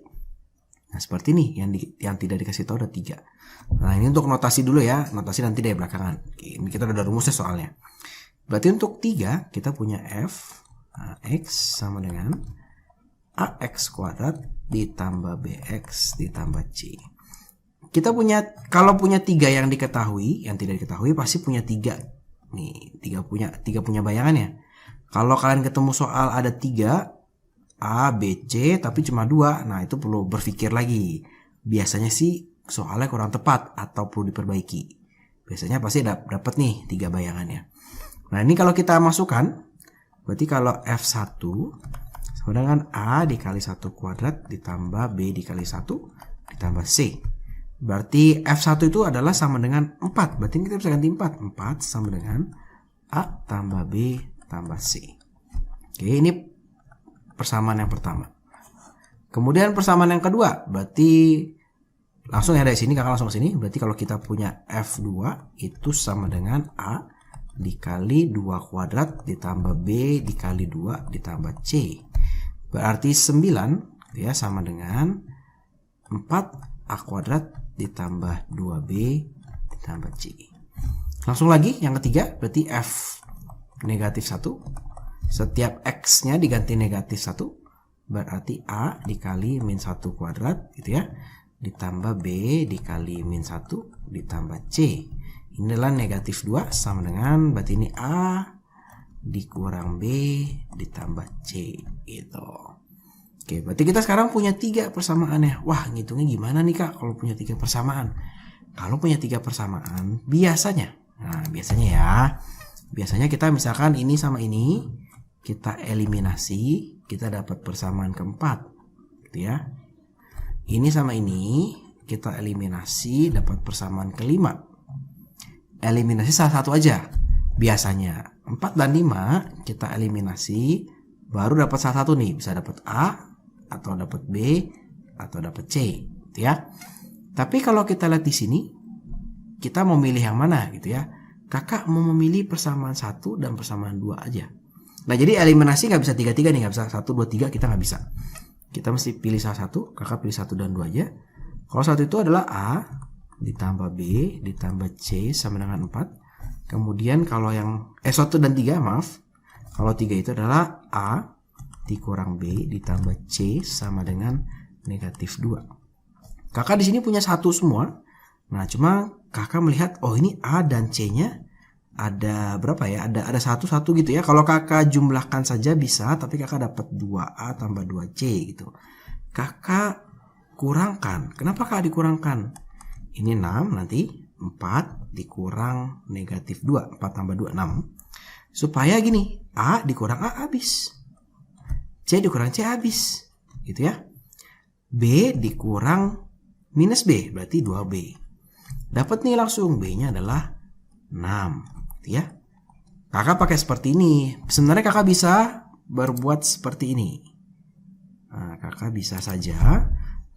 Nah, seperti ini yang tidak dikasih tahu ada 3. Nah, ini untuk notasi dulu ya. Notasi nanti dari belakangan. Ini kita udah rumusnya soalnya. Berarti untuk 3 kita punya F X sama dengan AX kuadrat ditambah BX ditambah C. Kita punya, kalau punya 3 yang diketahui, yang tidak diketahui pasti punya 3. Nih, 3 punya bayangannya. Kalau kalian ketemu soal ada 3 A, B, C tapi cuma 2, nah itu perlu berpikir lagi. Biasanya sih soalnya kurang tepat atau perlu diperbaiki. Biasanya pasti dapat nih 3 bayangannya. Nah, ini kalau kita masukkan, berarti kalau F1 sama dengan A dikali 1 kuadrat ditambah B dikali 1 ditambah C. Berarti F1 itu adalah sama dengan 4. Berarti kita bisa ganti 4. 4 sama dengan A tambah B tambah C. Oke, ini persamaan yang pertama. Kemudian persamaan yang kedua, berarti langsung ya dari sini, kakak langsung ke sini. Berarti kalau kita punya F2 itu sama dengan A dikali 2 kuadrat ditambah B dikali 2 ditambah C. Berarti 9 ya sama dengan 4A kuadrat ditambah 2B ditambah C. Langsung lagi yang ketiga, berarti F negatif 1. Setiap X-nya diganti negatif 1. Berarti A dikali min 1 kuadrat gitu ya. Ditambah B dikali min 1 ditambah C. Ini adalah negatif 2 sama dengan, berarti ini A dikurang B ditambah C gitu. Oke, berarti kita sekarang punya 3 persamaannya. Wah, ngitungnya gimana nih kak kalau punya 3 persamaan? Kalau punya 3 persamaan, biasanya kita misalkan ini sama ini, kita eliminasi, kita dapat persamaan keempat gitu ya. Ini sama ini, kita eliminasi, dapat persamaan kelima. Eliminasi salah satu aja. Biasanya 4 dan 5 kita eliminasi, baru dapat salah satu nih. Bisa dapat A atau dapat B atau dapat C gitu ya. Tapi kalau kita lihat di sini, kita mau milih yang mana gitu ya. Kakak mau memilih persamaan 1 dan persamaan 2 aja. Nah, jadi eliminasi nggak bisa 3-3 nih, nggak bisa 1, 2, 3, kita nggak bisa. Kita mesti pilih salah satu, kakak pilih 1 dan 2 aja. Kalau 1 itu adalah A ditambah B ditambah C sama dengan 4. Kemudian kalau yang 1 dan 3 maaf. Kalau 3 itu adalah A dikurang B ditambah C sama dengan negatif 2. Kakak di sini punya 1 semua. Nah, cuma kakak melihat oh ini A dan C-nya ada berapa ya? Ada 1 gitu ya. Kalau kakak jumlahkan saja bisa, tapi kakak dapat 2A tambah 2C gitu. Kakak kurangkan. Kenapa kakak dikurangkan? Ini 6, nanti 4 dikurang negatif 2. 4 tambah 2, 6. Supaya gini, A dikurang A habis. C dikurang C habis. Gitu ya. B dikurang minus B, berarti 2B. Dapat nih langsung, B-nya adalah 6. Gitu ya. Kakak pakai seperti ini. Sebenarnya kakak bisa berbuat seperti ini. Nah, kakak bisa saja.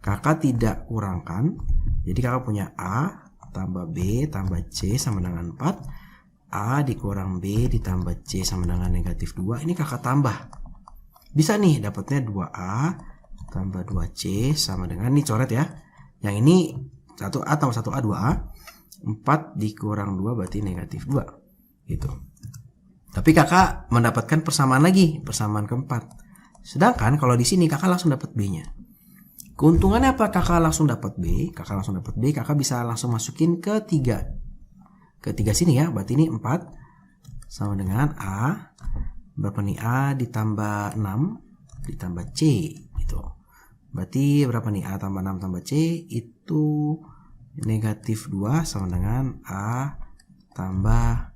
Kakak tidak kurangkan. Jadi kakak punya A tambah B tambah C sama dengan 4. A dikurang B ditambah C sama dengan negatif 2. Ini kakak tambah. Bisa nih dapatnya 2A tambah 2C sama dengan, ini coret ya. Yang ini 1A tambah 1A 2A. 4 dikurang 2 berarti negatif 2. Gitu. Tapi kakak mendapatkan persamaan lagi, persamaan keempat. Sedangkan kalau di sini kakak langsung dapat B-nya. Keuntungannya apa? Kakak langsung dapat B, kakak bisa langsung masukin ke 3. Ke 3 sini ya, berarti ini 4 sama dengan A. Berapa nih? A ditambah 6 ditambah C gitu. Berarti berapa nih? A tambah 6 tambah C itu negatif 2 sama dengan A tambah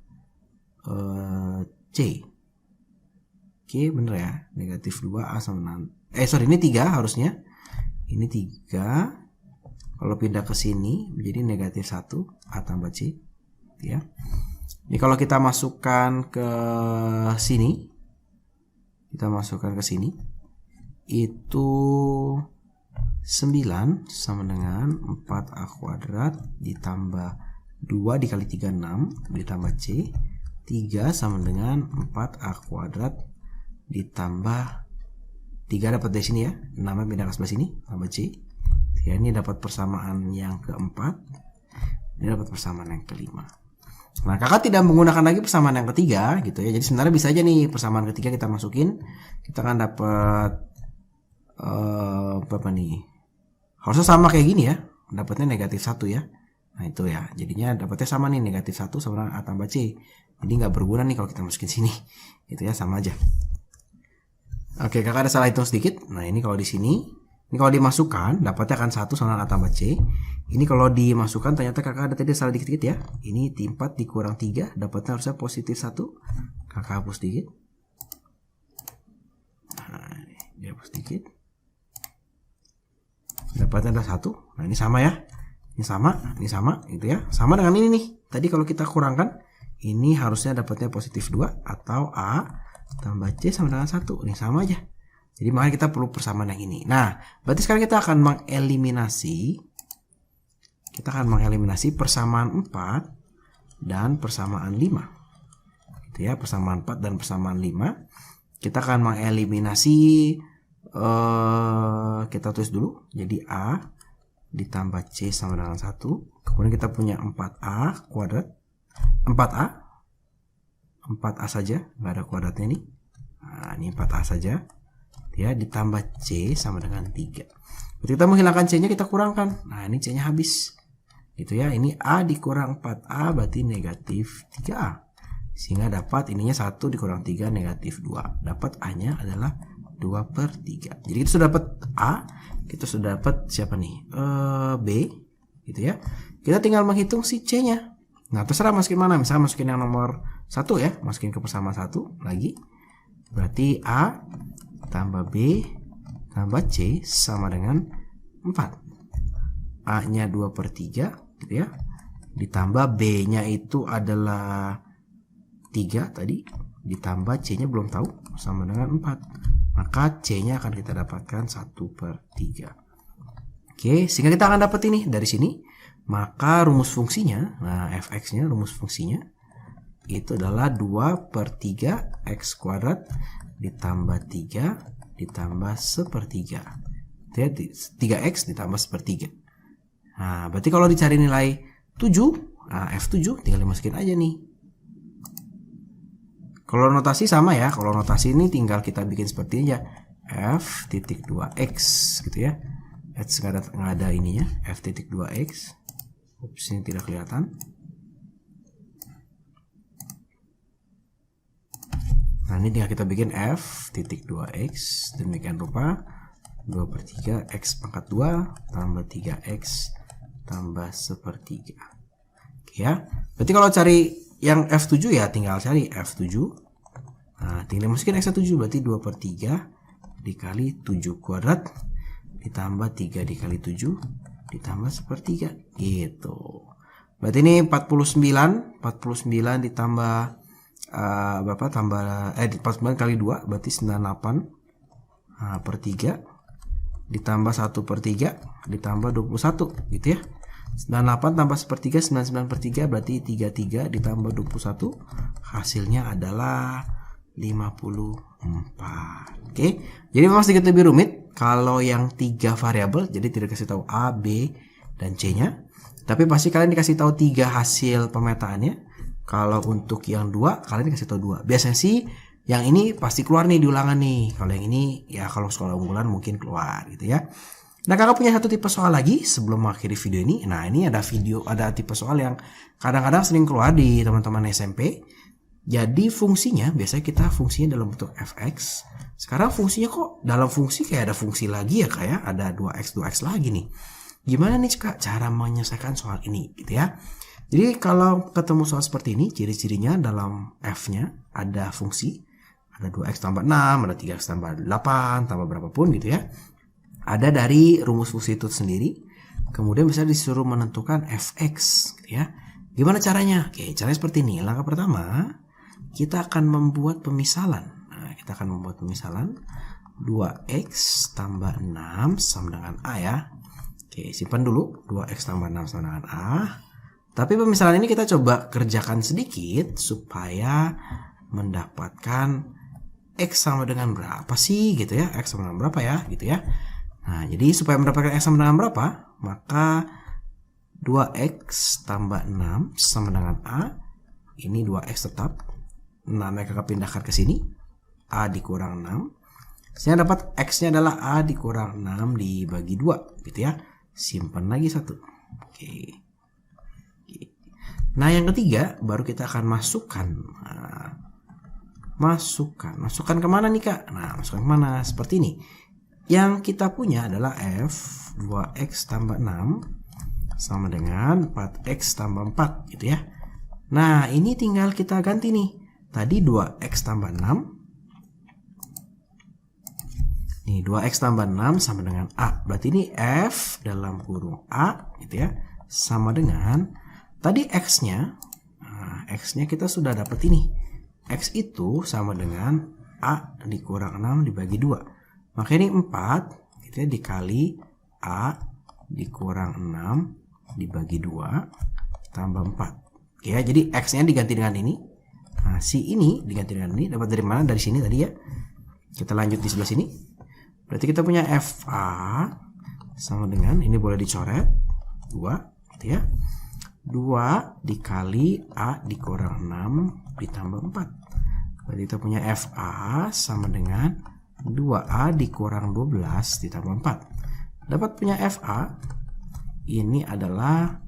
C. Oke, bener ya. Negatif 2A sama 6. Ini 3 harusnya. Ini 3. Kalau pindah ke sini menjadi negatif 1 A tambah C. Ya. Ini kalau kita masukkan ke sini. Kita masukkan ke sini. Itu 9 sama dengan 4A kuadrat ditambah 2 dikali 3 6 ditambah C. 3 sama dengan 4A kuadrat ditambah 3 dapat dari sini ya. 6 pindah ke sebelah sini, tambah C. Ya, ini dapat persamaan yang keempat. Ini dapat persamaan yang kelima. Nah, kakak tidak menggunakan lagi persamaan yang ketiga gitu ya. Jadi sebenarnya bisa aja nih persamaan ketiga kita masukin. Kita akan dapat berapa nih? Harusnya sama kayak gini ya. Dapatnya negatif 1 ya. Nah itu ya. Jadinya dapatnya sama nih, negatif 1 sama dengan A tambah C. Jadi nggak berguna nih kalau kita masukin sini. Itu ya, sama aja. Oke, kakak ada salah hitung sedikit. Nah ini kalau di sini. Ini kalau dimasukkan, dapatnya akan 1 sama A tambah C. Ini kalau dimasukkan, ternyata kakak ada tadi salah dikit-dikit ya. Ini 4 dikurang 3, dapatnya harusnya positif 1. Kakak hapus dikit. Nah, dihapus dikit. Dapatnya ada 1. Nah ini sama ya. Ini sama gitu ya. Sama dengan ini nih. Tadi kalau kita kurangkan, ini harusnya dapatnya positif 2. Atau A tambah C sama dengan 1. Ini sama aja. Jadi makanya kita perlu persamaan yang ini. Nah, berarti sekarang kita akan mengeliminasi. Kita akan mengeliminasi persamaan 4 dan persamaan 5. Gitu ya, persamaan 4 dan persamaan 5. Kita akan mengeliminasi, kita tulis dulu. Jadi A ditambah C sama dengan 1. Kemudian kita punya 4A kuadrat. 4A. 4A saja, nggak ada kuadratnya ini. Nah, ini 4A saja. Ya, ditambah C sama dengan 3. Berarti kita menghilangkan C-nya, kita kurangkan. Nah, ini C-nya habis. Gitu ya. Ini A dikurang 4A berarti negatif 3A. Sehingga dapat ininya 1 dikurang 3 negatif 2. Dapat A-nya adalah 2/3. Jadi kita sudah dapat A, kita sudah dapat siapa nih? B, gitu ya. Kita tinggal menghitung si C-nya. Nah, terserah masukin mana. Misalnya masukin yang nomor 1 ya, masukin ke persamaan 1 lagi. Berarti A tambah B tambah C sama dengan 4. A-nya 2/3 gitu ya. Ditambah B-nya itu adalah 3 tadi. Ditambah C-nya belum tahu, sama dengan 4. Maka C-nya akan kita dapatkan 1/3. Oke, sehingga kita akan dapat ini dari sini. Maka rumus fungsinya, nah fx-nya, rumus fungsinya itu adalah 2/3 x kuadrat ditambah 3 ditambah 1/3. 3x ditambah 1/3. Nah, berarti kalau dicari nilai 7, nah F7 tinggal dimasukin aja nih. Kalau notasi sama ya, kalau notasi ini tinggal kita bikin seperti aja. F.2x gitu ya. X nggak ada ininya, F.2x. Ups, ini tidak kelihatan. Nah, ini tinggal kita bikin F.2x demikian rupa 2/3 x pangkat 2 tambah 3x tambah 1/3. Oke ya. Berarti kalau cari yang F7 ya tinggal cari F7. Nah, tinggal masukin x7 berarti 2/3 dikali 7 kuadrat ditambah 3 dikali 7 ditambah 1/3 gitu. Berarti ini 49 ditambah berapa tambah 49 kali 2 berarti 98/3 ditambah 1/3 ditambah 21 gitu ya. 98 tambah 1/3 99/3 berarti 33 ditambah 21 hasilnya adalah 54. Oke. Jadi memang sedikit lebih rumit kalau yang 3 variabel, jadi tidak kasih tahu A, B dan C-nya. Tapi pasti kalian dikasih tahu 3 hasil pemetaannya. Kalau untuk yang 2 kalian dikasih tahu 2. Biasanya sih yang ini pasti keluar nih di ulangan nih. Kalau yang ini ya kalau sekolah unggulan mungkin keluar gitu ya. Nah, kakak punya satu tipe soal lagi sebelum mengakhiri video ini. Nah, ini ada tipe soal yang kadang-kadang sering keluar di teman-teman SMP. Jadi fungsinya biasanya kita fungsinya dalam bentuk fx. Sekarang fungsinya kok dalam fungsi kayak ada fungsi lagi ya, kayak ada 2x lagi nih. Gimana nih Kak cara menyelesaikan soal ini gitu ya. Jadi kalau ketemu soal seperti ini, ciri-cirinya dalam f-nya ada fungsi, ada 2x tambah 6, ada 3x tambah 8, tambah berapapun gitu ya. Ada dari rumus fungsi itu sendiri, kemudian bisa disuruh menentukan fx gitu ya. Gimana caranya? Oke, caranya seperti ini. Langkah pertama, kita akan membuat pemisalan. Nah, kita akan membuat pemisalan 2x tambah 6 sama dengan A ya. Oke, simpan dulu 2x tambah 6 sama dengan A. Tapi pemisalan ini kita coba kerjakan sedikit supaya mendapatkan X sama dengan berapa sih gitu ya? X sama dengan berapa ya gitu ya. Nah, jadi supaya mendapatkan X sama dengan berapa, maka 2X tambah 6 sama dengan A. Ini 2X tetap. 6 kakak pindahkan ke sini. A dikurang 6. Sehingga dapat X-nya adalah A dikurang 6 dibagi 2 gitu ya. Simpan lagi 1. Oke. Nah, yang ketiga baru kita akan masukkan. Masukkan kemana nih kak? Nah, masukkan kemana? Seperti ini. Yang kita punya adalah F 2X tambah 6 sama dengan 4X tambah 4 gitu ya. Nah, ini tinggal kita ganti nih. Tadi 2X tambah 6. Nih 2X tambah 6 sama dengan A. Berarti ini F dalam kurung A gitu ya. Sama dengan tadi X-nya. Nah, X-nya kita sudah dapat ini. X itu sama dengan A dikurang 6 dibagi 2. Maka ini 4 gitu ya, dikali A dikurang 6 dibagi 2 tambah 4. Oke ya, jadi X-nya diganti dengan ini. Nah, si ini diganti dengan ini. Dapat dari mana? Dari sini tadi ya. Kita lanjut di sebelah sini. Berarti kita punya FA sama dengan, ini boleh dicoret 2 gitu ya. 2 dikali A dikurang 6 ditambah 4. Berarti kita punya FA sama dengan 2A dikurang 12 ditambah 4. Dapat punya FA ini adalah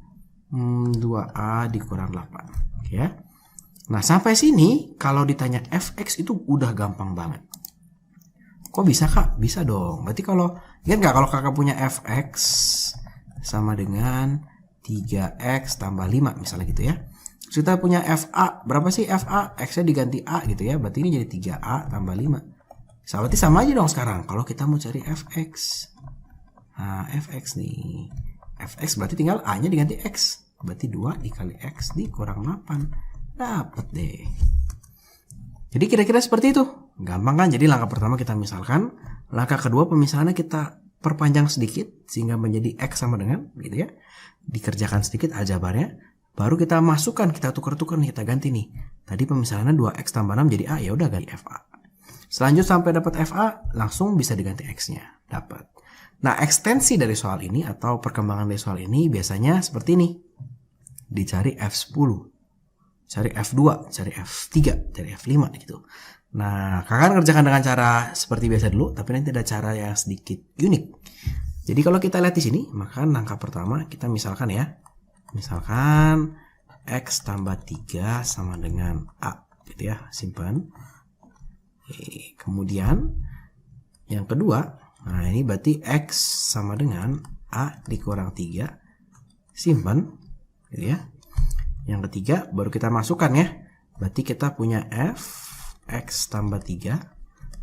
2A dikurang 8. Oke ya. Nah, sampai sini kalau ditanya Fx itu udah gampang banget. Kok bisa kak? Bisa dong. Berarti kalau ingat nggak kalau kakak punya Fx sama dengan 3X tambah 5 misalnya gitu ya. Terus kita punya FA. Berapa sih FA? X-nya diganti A gitu ya. Berarti ini jadi 3A tambah 5. Berarti sama aja dong sekarang. Kalau kita mau cari Fx. Nah, Fx nih. Fx berarti tinggal A-nya diganti X. Berarti 2 dikali X dikurang 8. Dapat deh. Jadi kira-kira seperti itu. Gampang kan? Jadi langkah pertama kita misalkan. Langkah kedua pemisahannya kita perpanjang sedikit. Sehingga menjadi X sama dengan gitu ya. Dikerjakan sedikit aljabarnya. Baru kita masukkan, kita tukar-tukar nih, kita ganti nih. Tadi pemisahannya 2X tambah 6 jadi A. Ya udah ganti FA. Selanjutnya sampai dapat FA, langsung bisa diganti X-nya. Dapat. Nah, ekstensi dari soal ini atau perkembangan dari soal ini biasanya seperti ini. Dicari F10. Cari F2, cari F3, cari F5 gitu. Nah, kakak kerjakan dengan cara seperti biasa dulu, tapi nanti ada cara yang sedikit unik. Jadi kalau kita lihat di sini, maka langkah pertama kita misalkan ya. Misalkan X tambah 3 sama dengan A. Gitu ya, simpan. Kemudian yang kedua, nah ini berarti X sama dengan A dikurang 3, simpan gitu ya. Yang ketiga baru kita masukkan ya, berarti kita punya F X tambah 3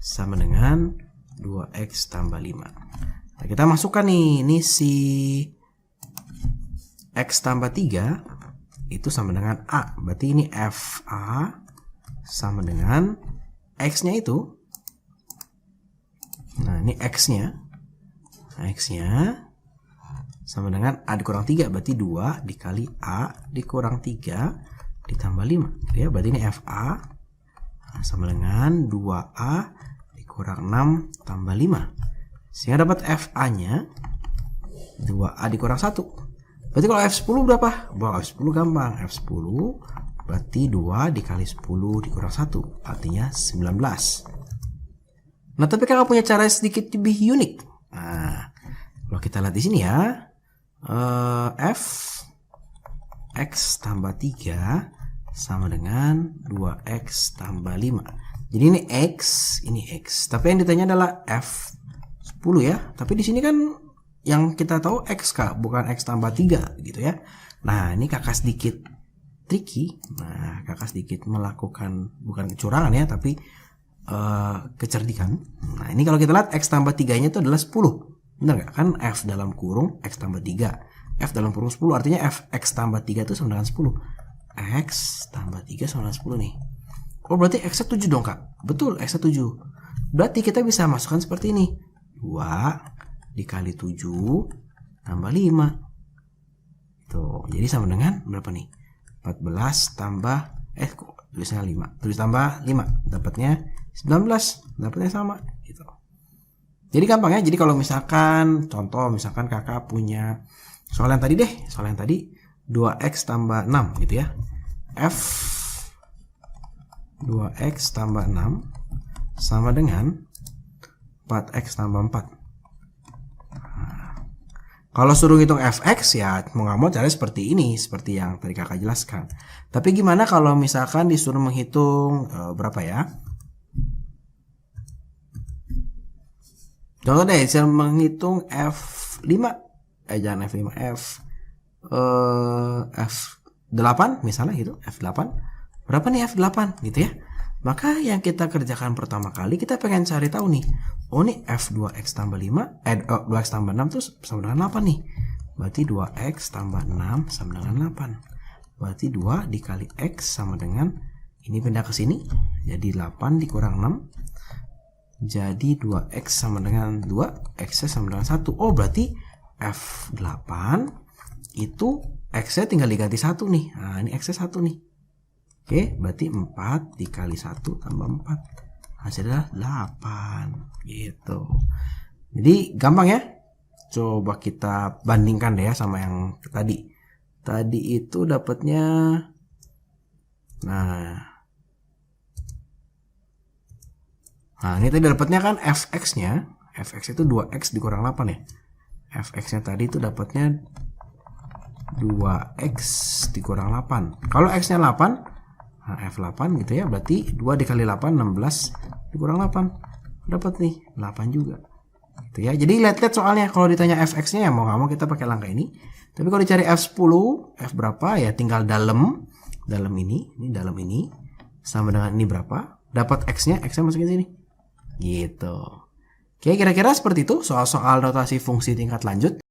sama dengan 2X tambah 5. Nah, kita masukkan nih, ini si X tambah 3 itu sama dengan A, berarti ini FA sama dengan X-nya itu, nah ini X-nya, nah, X-nya sama dengan A dikurang 3, berarti 2 dikali A dikurang 3 ditambah 5, ya, berarti ini FA sama dengan 2A dikurang 6 tambah 5, sehingga dapat FA-nya 2A dikurang 1. Berarti kalau F10 berapa? Wah, F10 gampang, F10 berarti 2 dikali 10 dikurang 1. Artinya 19. Nah, tapi kakak punya cara sedikit lebih unik. Nah, kalau kita lihat di sini ya. F X tambah 3 sama dengan 2X tambah 5. Jadi ini X. Tapi yang ditanya adalah F10 ya. Tapi di sini kan yang kita tahu X kak, bukan X tambah 3 gitu ya. Nah, ini kakak sedikit tricky. Nah, kakak sedikit melakukan bukan kecurangan ya, tapi kecerdikan. Nah, ini kalau kita lihat X tambah 3 nya itu adalah 10. Benar nggak? Kan F dalam kurung X tambah 3. F dalam kurung 10 artinya F X tambah 3 itu sama dengan 10. X tambah 3 sama dengan 10 nih. Oh, berarti X nya 7 dong kak. Betul, X nya 7. Berarti kita bisa masukkan seperti ini. 2 dikali 7 tambah 5. Tuh, jadi sama dengan berapa nih? 14 tambah kok tulisnya 5. Tulis tambah 5. Dapatnya 19, dapatnya sama gitu. Jadi gampang ya. Jadi kalau misalkan contoh, misalkan kakak punya soal yang tadi deh, soal yang tadi 2x tambah 6 gitu ya. F 2x tambah 6 sama dengan 4x tambah 4. Kalau suruh hitung fx ya mau nggak mau caranya seperti ini, seperti yang tadi kakak jelaskan. Tapi gimana kalau misalkan disuruh menghitung berapa ya? Contoh deh, saya menghitung F5, jangan F5, F8 misalnya gitu, F8. Berapa nih F8 gitu ya? Maka yang kita kerjakan pertama kali, kita pengen cari tahu nih, oh nih F2x tambah 5, 2x tambah 6 tuh sama dengan 8 nih. Berarti 2x tambah 6 sama dengan 8. Berarti 2 dikali x sama dengan, ini pindah ke sini, jadi 8 dikurang 6. Jadi 2x sama dengan 2, x sama dengan 1. Oh berarti F8 itu x-nya tinggal diganti 1 nih. Nah ini x-nya 1 nih. Oke, berarti 4 dikali 1 tambah 4. Hasilnya 8 gitu. Jadi gampang ya. Coba kita bandingkan deh ya sama yang tadi. Tadi itu dapatnya, nah ini tadi dapatnya kan fx-nya. Fx itu 2x dikurang 8 ya. Fx-nya tadi itu dapatnya 2x dikurang 8. Kalau x-nya 8, nah, F8 gitu ya, berarti 2 dikali 8, 16 dikurang 8. Dapat nih, 8 juga. Gitu ya. Jadi lihat-lihat soalnya, kalau ditanya fx-nya ya mau nggak mau kita pakai langkah ini. Tapi kalau dicari F10, F berapa ya tinggal dalam ini dalam ini sama dengan ini berapa. Dapat x-nya masukin sini. Gitu. Oke, kira-kira seperti itu soal-soal notasi fungsi tingkat lanjut.